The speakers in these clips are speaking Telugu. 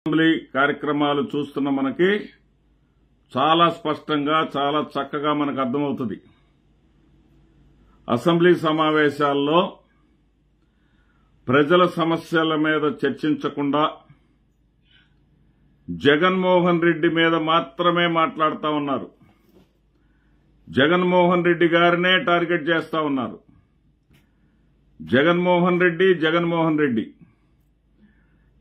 అసెంబ్లీ కార్యక్రమాలు చూస్తున్న మనకి చాలా స్పష్టంగా చాలా చక్కగా మనకు అర్థమవుతుంది. అసెంబ్లీ సమావేశాల్లో ప్రజల సమస్యల మీద చర్చించకుండా జగన్మోహన్ రెడ్డి మీద మాత్రమే మాట్లాడుతూ ఉన్నారు. జగన్మోహన్ రెడ్డి గారినే టార్గెట్ చేస్తా ఉన్నారు. జగన్మోహన్ రెడ్డి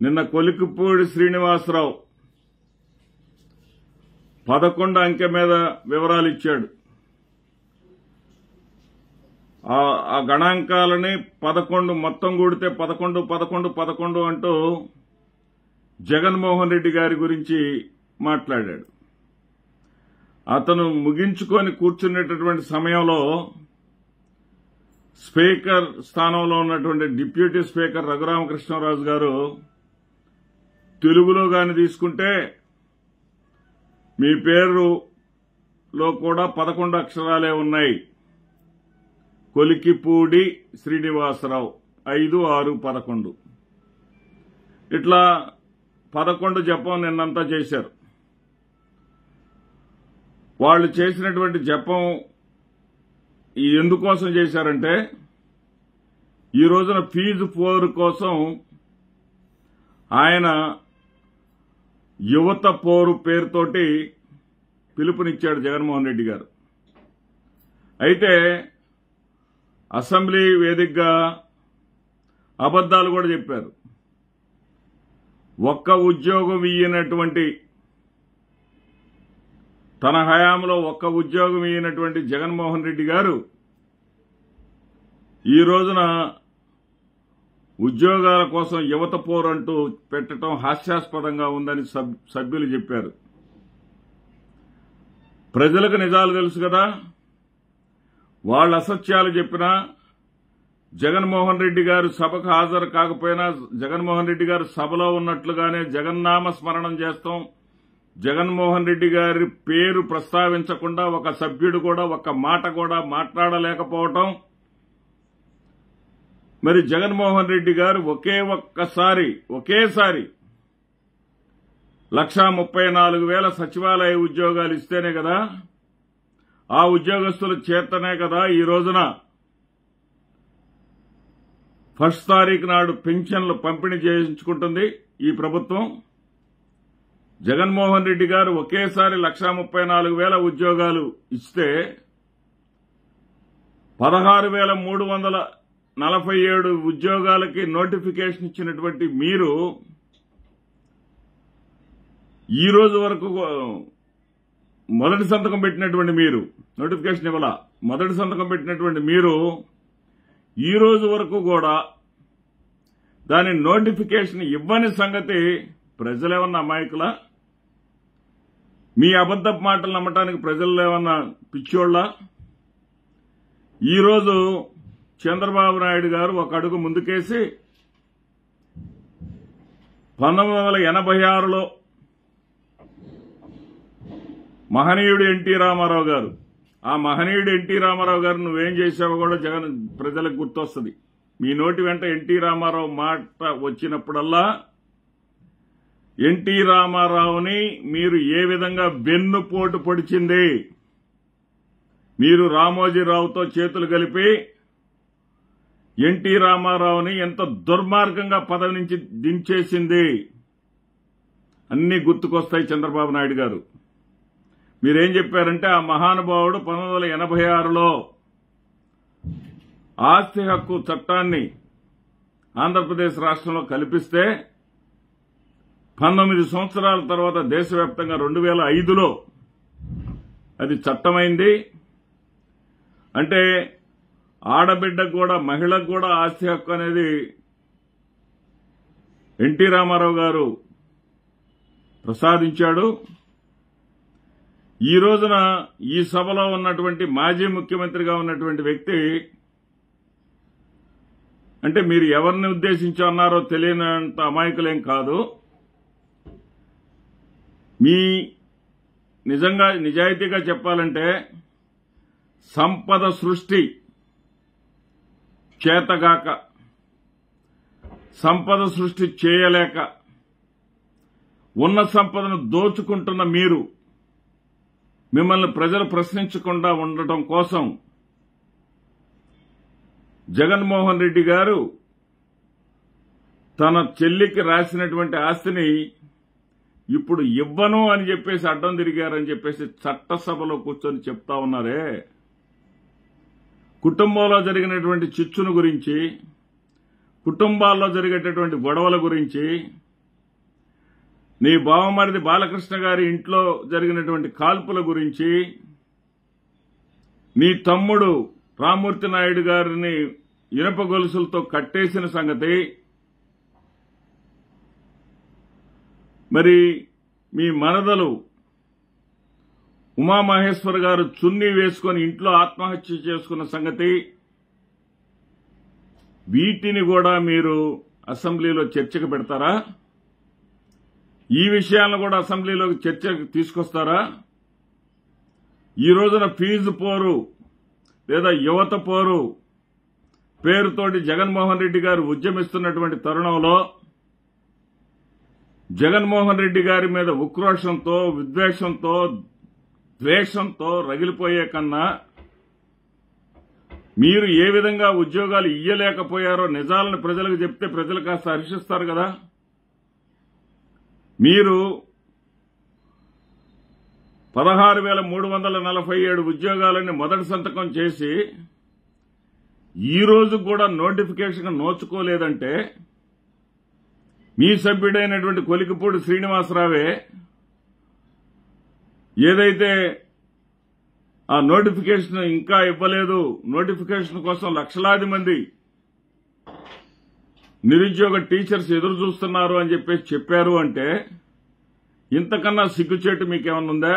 నిన్న కొలికిపూడి శ్రీనివాసరావు 11 అంకె మీద వివరాలు ఇచ్చాడు. ఆ గణాంకాలని 11 మొత్తం కూడితే 11 అంటూ జగన్మోహన్ రెడ్డి గారి గురించి మాట్లాడాడు. అతను ముగించుకొని కూర్చునేటటువంటి సమయంలో స్పీకర్ స్థానంలో ఉన్నటువంటి డిప్యూటీ స్పీకర్ రఘురామకృష్ణరాజు గారు తెలుగులో గాని తీసుకుంటే మీ పేరులో కూడా 11 అక్షరాలే ఉన్నాయి. కొలికిపూడి శ్రీనివాసరావు 5, 6, 11 ఇట్లా 11 జపం నిన్నంతా చేశారు. వాళ్ళు చేసినటువంటి జపం ఎందుకోసం చేశారంటే ఈ రోజున ఫీజు 4 కోసం ఆయన యువత పోరు పేరుతోటి పిలుపునిచ్చాడు జగన్మోహన్ రెడ్డి గారు. అయితే అసెంబ్లీ వేదికగా అబద్దాలు కూడా చెప్పారు. ఒక్క ఉద్యోగం ఇయ్యనటువంటి తన హయాంలో ఒక్క ఉద్యోగం ఇయ్యనటువంటి జగన్మోహన్ రెడ్డి గారు ఈ రోజున ఉద్యోగాల కోసం యువత పోరంటూ పెట్టడం హాస్యాస్పదంగా ఉందని సభ్యులు చెప్పారు. ప్రజలకు నిజాలు తెలుసు కదా. వాళ్ళ అసత్యాలు చెప్పినా జగన్మోహన్ రెడ్డి గారు సభకు హాజరు కాకపోయినా జగన్మోహన్ రెడ్డి గారు సభలో ఉన్నట్లుగానే జగన్నామ స్మరణం చేస్తాం. జగన్మోహన్ రెడ్డి గారి పేరు ప్రస్తావించకుండా ఒక సభ్యుడు కూడా ఒక్క మాట కూడా మాట్లాడలేకపోవటం. మరి జగన్మోహన్ రెడ్డి గారు ఒకేసారి 1,34,000 సచివాలయ ఉద్యోగాలు ఇస్తేనే కదా, ఆ ఉద్యోగస్తుల చేతనే కదా ఈ రోజున 1 తారీఖు నాడు పెన్షన్లు పంపిణీ చేయించుకుంటుంది ఈ ప్రభుత్వం. జగన్మోహన్ రెడ్డి గారు ఒకేసారి 1,34,000 ఉద్యోగాలు ఇస్తే 16,347 ఉద్యోగాలకి నోటిఫికేషన్ ఇచ్చినటువంటి మీరు ఈ రోజు వరకు మొదటి సంతకం పెట్టినటువంటి మీరు నోటిఫికేషన్ ఇవ్వాల. మొదటి సంతకం పెట్టినటువంటి మీరు ఈ రోజు వరకు కూడా దాని నోటిఫికేషన్ ఇవ్వని సంగతి ప్రజలేమన్నా అమాయకులా? మీ అబద్ధపు మాటలు నమ్మటానికి ప్రజలు ఏమన్నా పిచ్చోళ్లా? ఈరోజు చంద్రబాబు నాయుడు గారు ఒక అడుగు ముందుకేసి 1986లో మహనీయుడు ఎన్టీ రామారావు గారు, ఆ మహనీయుడు ఎన్టీ రామారావు గారు నువ్వేం చేశావో కూడా జగన్ ప్రజలకు గుర్తొస్తుంది. మీ నోటి వెంట ఎన్టీ రామారావు మాట వచ్చినప్పుడల్లా ఎన్టీ రామారావుని మీరు ఏ విధంగా వెన్నుపోటు పొడిచింది, మీరు రామోజీరావుతో చేతులు కలిపి ఎన్టీ రామారావుని ఎంత దుర్మార్గంగా పదవి నుంచి దించేసింది అన్నీ గుర్తుకొస్తాయి చంద్రబాబు నాయుడు గారు. మీరేం చెప్పారంటే ఆ మహానుభావుడు 1986లో ఆస్తి హక్కు చట్టాన్ని ఆంధ్రప్రదేశ్ రాష్ట్రంలో కల్పిస్తే 19 సంవత్సరాల తర్వాత దేశవ్యాప్తంగా 2005లో అది చట్టమైంది. అంటే ఆడబిడ్డకు కూడా మహిళకు కూడా ఆస్తి హక్కు అనేది ఎన్టీ రామారావు గారు ప్రసాదించాడు. ఈ రోజున ఈ సభలో ఉన్నటువంటి మాజీ ముఖ్యమంత్రిగా ఉన్నటువంటి వ్యక్తి, అంటే మీరు ఎవరిని ఉద్దేశించి అన్నారో తెలియనంత అమాయకులేం కాదు. మీ నిజంగా నిజాయితీగా చెప్పాలంటే సంపద సృష్టి చేతగాక, సంపద సృష్టి చేయలేక ఉన్న సంపదను దోచుకుంటున్న మీరు మిమ్మల్ని ప్రజలు ప్రశ్నించకుండా ఉండటం కోసం జగన్మోహన్ రెడ్డి గారు తన చెల్లికి రాసినటువంటి ఆస్తిని ఇప్పుడు ఇవ్వను అని చెప్పేసి అడ్డం తిరిగారని చెప్పేసి చట్టసభలో కూర్చొని చెప్తా ఉన్నారే. కుటుంబంలో జరిగినటువంటి చిచ్చును గురించి, కుటుంబాల్లో జరిగేటటువంటి గొడవల గురించి, నీ బావమరిది బాలకృష్ణ గారి ఇంట్లో జరిగినటువంటి కాల్పుల గురించి, నీ తమ్ముడు రామ్మూర్తి నాయుడు గారిని ఇనప గొలుసులతో కట్టేసిన సంగతి, మరి మీ మనదలు ఉమామహేశ్వర్ గారు చున్నీ వేసుకుని ఇంట్లో ఆత్మహత్య చేసుకున్న సంగతి, వీటిని కూడా మీరు అసెంబ్లీలో చర్చకు పెడతారా? ఈ విషయాలను కూడా అసెంబ్లీలోకి చర్చకు తీసుకొస్తారా? ఈ రోజున ఫీజు పోరు లేదా యువత పోరు పేరుతోటి జగన్మోహన్ రెడ్డి గారు ఉద్యమిస్తున్నటువంటి తరుణంలో జగన్మోహన్ రెడ్డి గారి మీద ఉక్రోషంతో, విద్వేషంతో, ద్వేషంతో రగిలిపోయే కన్నా మీరు ఏ విధంగా ఉద్యోగాలు ఇయ్యలేకపోయారో నిజాలను ప్రజలకు చెప్తే ప్రజలు కాస్త హర్షిస్తారు కదా. మీరు 16,347 ఉద్యోగాలని మొదటి సంతకం చేసి ఈ రోజు కూడా నోటిఫికేషన్ నోచుకోలేదంటే మీ సభ్యుడైనటువంటి కొలికిపూడి శ్రీనివాసరావే ఏదైతే ఆ నోటిఫికేషన్ ఇంకా ఇవ్వలేదు, నోటిఫికేషన్ కోసం లక్షలాది మంది నిరుద్యోగ టీచర్స్ ఎదురు చూస్తున్నారు అని చెప్పేసి చెప్పారు అంటే ఇంతకన్నా సిగ్గుచేటు మీకేమన్నా ఉందా?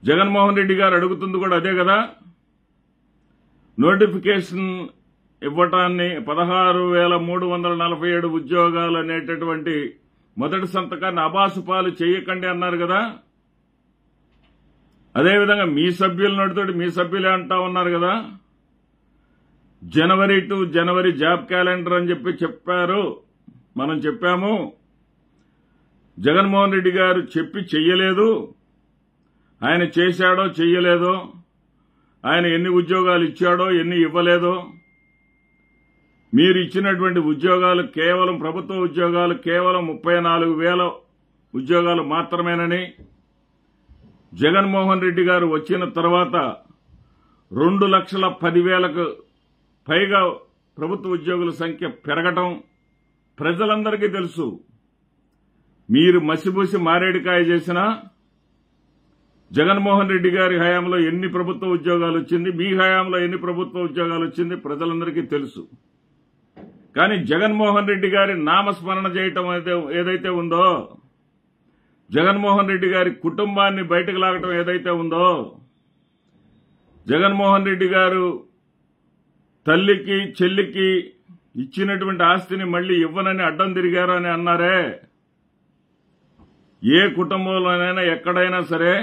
జగన్మోహన్ రెడ్డి గారు అడుగుతుంది కూడా అదే కదా. నోటిఫికేషన్ ఇవ్వటాన్ని 16,347 ఉద్యోగాలు అనేటటువంటి మొదటి సంతకాన్ని అబాసుపాలు చేయకండి అన్నారు కదా. అదేవిధంగా మీ సభ్యుల నోటితోటి మీ సభ్యులే అంటా ఉన్నారు కదా. జనవరి టు జనవరి జాబ్ క్యాలెండర్ అని చెప్పి చెప్పారు. మనం చెప్పాము. జగన్మోహన్ రెడ్డి గారు చెప్పి చెయ్యలేదు. ఆయన చేశాడో చెయ్యలేదో, ఆయన ఎన్ని ఉద్యోగాలు ఇచ్చాడో ఎన్ని ఇవ్వలేదో, మీరు ఇచ్చినటువంటి ఉద్యోగాలు కేవలం ప్రభుత్వ ఉద్యోగాలు కేవలం 34,000 ఉద్యోగాలు మాత్రమేనని, జగన్మోహన్ రెడ్డి గారు వచ్చిన తర్వాత 2,10,000కు పైగా ప్రభుత్వ ఉద్యోగుల సంఖ్య పెరగటం ప్రజలందరికీ తెలుసు. మీరు మసిబూసి మారేడికాయ చేసినా జగన్మోహన్ రెడ్డి గారి హయాంలో ఎన్ని ప్రభుత్వ ఉద్యోగాలు వచ్చింది, మీ హయాంలో ఎన్ని ప్రభుత్వ ఉద్యోగాలు వచ్చింది ప్రజలందరికీ తెలుసు. కానీ జగన్మోహన్ రెడ్డి గారి నామస్మరణ చేయటం ఏదైతే ఉందో, జగన్మోహన్ రెడ్డి గారి కుటుంబాన్ని బయటకు లాగటం ఏదైతే ఉందో, జగన్మోహన్ రెడ్డి గారు తల్లికి చెల్లికి ఇచ్చినటువంటి ఆస్తిని మళ్లీ ఇవ్వనని అడ్డం తిరిగారు అని అన్నారే. ఏ కుటుంబంలోనైనా ఎక్కడైనా సరే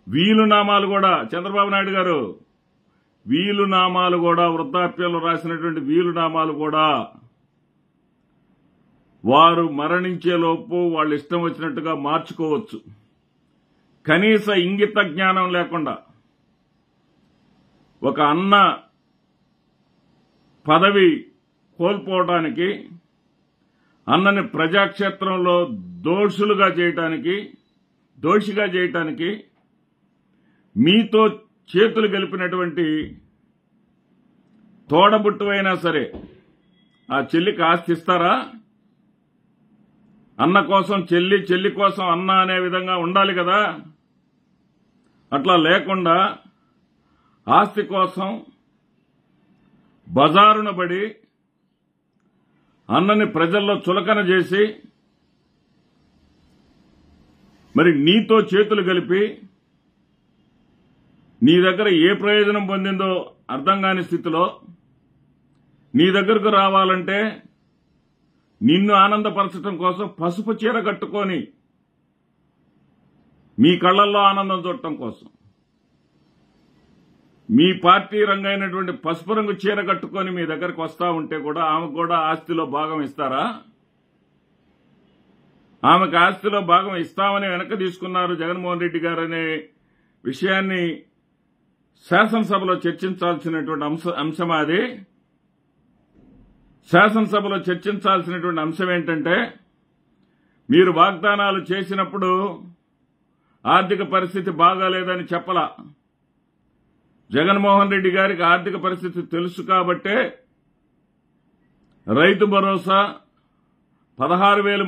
వీలునామాలు కూడా, చంద్రబాబు నాయుడు గారు వీలునామాలు కూడా, వృద్ధాప్యంలో రాసినటువంటి వీలునామాలు కూడా వారు మరణించేలోపు వాళ్ళు ఇష్టం వచ్చినట్టుగా మార్చుకోవచ్చు. కనీస ఇంగిత జ్ఞానం లేకుండా ఒక అన్న పదవి కోల్పోవడానికి, అన్నని ప్రజాక్షేత్రంలో దోషిగా చేయటానికి మీతో చేతులు కలిపినటువంటి తోడబుట్టువైనా సరే ఆ చెల్లికి ఆస్తి ఇస్తారా? అన్న కోసం చెల్లి, చెల్లి కోసం అన్న అనే విధంగా ఉండాలి కదా. అట్లా లేకుండా ఆస్తి కోసం బజారున పడి అన్నని ప్రజల్లో చులకన చేసి మరి నీతో చేతులు కలిపి నీ దగ్గర ఏ ప్రయోజనం పొందిందో అర్థం కాని స్థితిలో నీ దగ్గరకు రావాలంటే నిన్ను ఆనందపరచడం కోసం పసుపు చీర కట్టుకొని మీ కళ్లల్లో ఆనందం చూడటం కోసం మీ పార్టీ రంగైనటువంటి పసుపు రంగు చీర కట్టుకొని మీ దగ్గరకు వస్తా ఉంటే కూడా ఆమెకు కూడా ఆస్తిలో భాగం ఇస్తారా? ఆమెకు ఆస్తిలో భాగం ఇస్తామని వెనక్కి తీసుకున్నారు జగన్మోహన్ రెడ్డి గారు అనే విషయాన్ని శాసనసభలో చర్చించాల్సినటువంటి అంశం అది. శాసనసభలో చర్చించాల్సినటువంటి అంశం ఏంటంటే, మీరు వాగ్దానాలు చేసినప్పుడు ఆర్థిక పరిస్థితి బాగాలేదని చెప్పలా. జగన్మోహన్ రెడ్డి గారికి ఆర్థిక పరిస్థితి తెలుసు కాబట్టే రైతు భరోసా 16,000